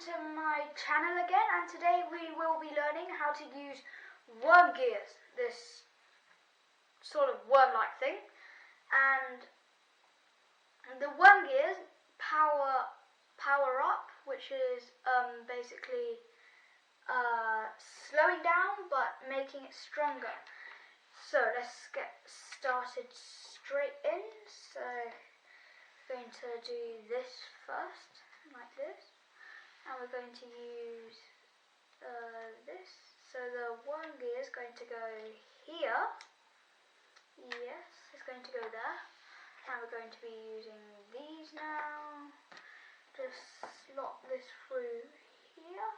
to my channel again, and today we will be learning how to use worm gears, this sort of worm-like thing. And the worm gears power up, which is basically slowing down but making it stronger. So let's get started straight in. So I'm going to do this first, like this, and we're going to use this. So the worm gear is going to go here. Yes, it's going to go there. And we're going to be using these now. Just slot this through here.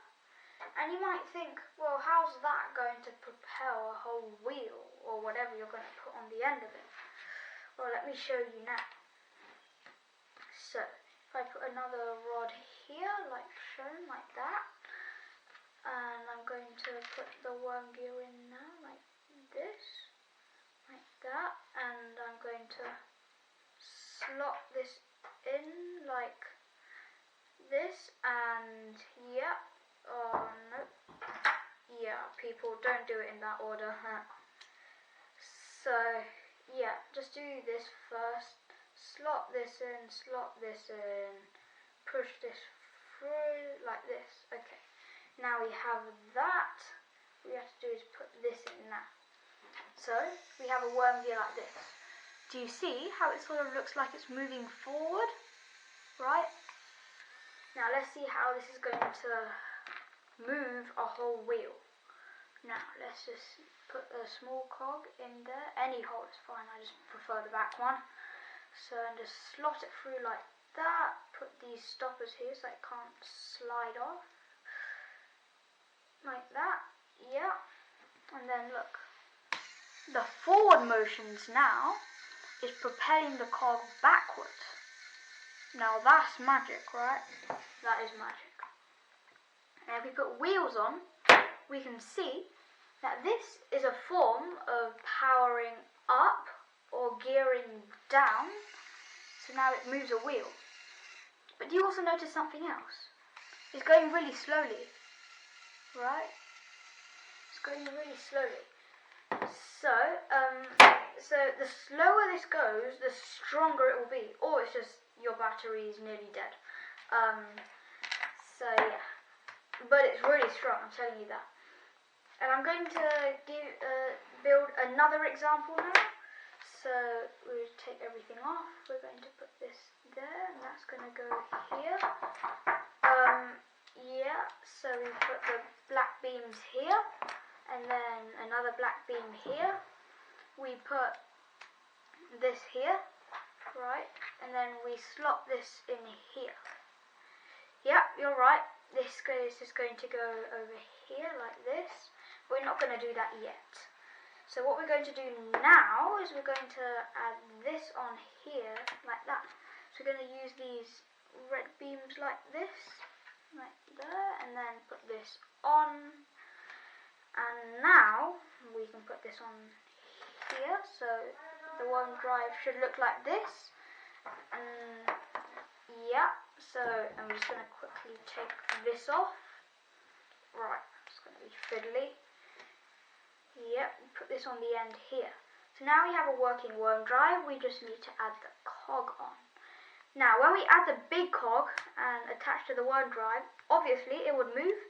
And you might think, well, how's that going to propel a whole wheel or whatever you're going to put on the end of it? Well, let me show you now. So, if I put another rod here, like shown, like that, and I'm going to put the worm gear in now, like this, like that, and I'm going to slot this in like this, and yeah, oh no, yeah, people, don't do it in that order. So, yeah, just do this first. Slot this in, push this through like this. Okay, now we have that. What we have to do is put this in now. So we have a worm gear like this. Do you see how it sort of looks like it's moving forward? Right? Now let's see how this is going to move a whole wheel. Now let's just put a small cog in there. Any hole is fine, I just prefer the back one. So, and just slot it through like that, put these stoppers here so it can't slide off, like that, yeah, and then look, the forward motions now is propelling the cog backwards. Now that's magic, right? That is magic. And if we put wheels on, we can see that this is a form of powering up or gearing down, so now it moves a wheel. But do you also notice something else? It's going really slowly, right? It's going really slowly. So, so the slower this goes, the stronger it will be, or it's just your battery is nearly dead. So yeah, but it's really strong, I'm telling you that. And I'm going to build another example now. So we take everything off. We're going to put this there, and that's going to go here. Yeah. So we put the black beams here, and then another black beam here. We put this here, right? And then we slot this in here. Yeah, you're right. This is going to go over here like this. We're not going to do that yet. So what we're going to do now is we're going to add this on here, like that. So we're going to use these red beams like this, like there, and then put this on. And now we can put this on here, so the worm drive should look like this. And yeah, so I'm just going to quickly take this off. Right, it's going to be fiddly. Yep, put this on the end here. So now we have a working worm drive, we just need to add the cog on. Now when we add the big cog and attach to the worm drive, obviously it would move,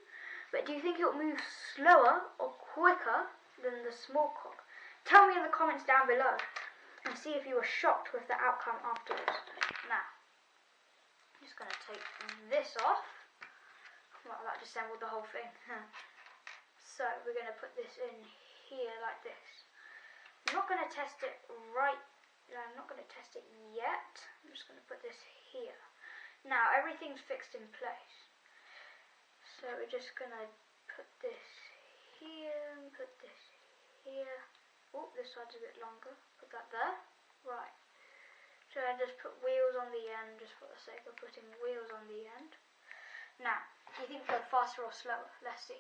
but do you think it will move slower or quicker than the small cog? Tell me in the comments down below and see if you were shocked with the outcome afterwards. Now, I'm just going to take this off. Well, that disassembled the whole thing. So we're going to put this in here like this. I'm not going to test it I'm not going to test it yet. I'm just going to put this here. Now everything's fixed in place. So we're just going to put this here and put this here. Oh, this side's a bit longer. Put that there. Right. So I just put wheels on the end just for the sake of putting wheels on the end. Now, do you think it'll go faster or slower? Let's see.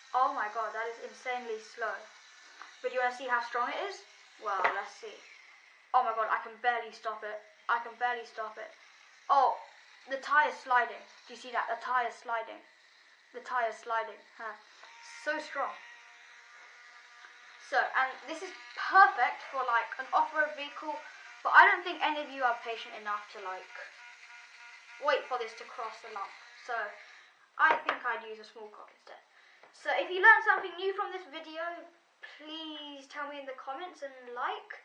Oh my god, that is insanely slow. But you want to see how strong it is? Well, let's see. Oh my god, I can barely stop it. I can barely stop it. Oh, The tyre's sliding. Do you see that? The tyre's sliding. The tyre's sliding. Huh. So strong. So, and this is perfect for like an off-road vehicle, but I don't think any of you are patient enough to like wait for this to cross the lump. So, I think I'd use a small cock instead. So, if you learned something new from this video, please tell me in the comments and like.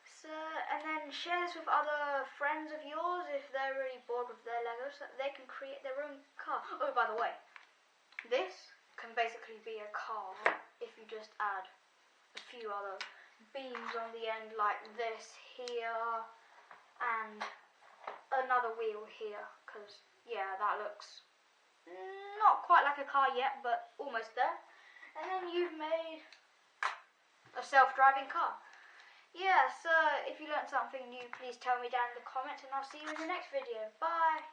So, and then share this with other friends of yours if they're really bored with their Legos, so that they can create their own car. Oh, by the way, this can basically be a car if you just add a few other beams on the end like this here and another wheel here, because yeah, that looks not quite like a car yet, but almost there. And then you've made a self-driving car. Yeah, so if you learned something new, please tell me down in the comments, and I'll see you in the next video. Bye!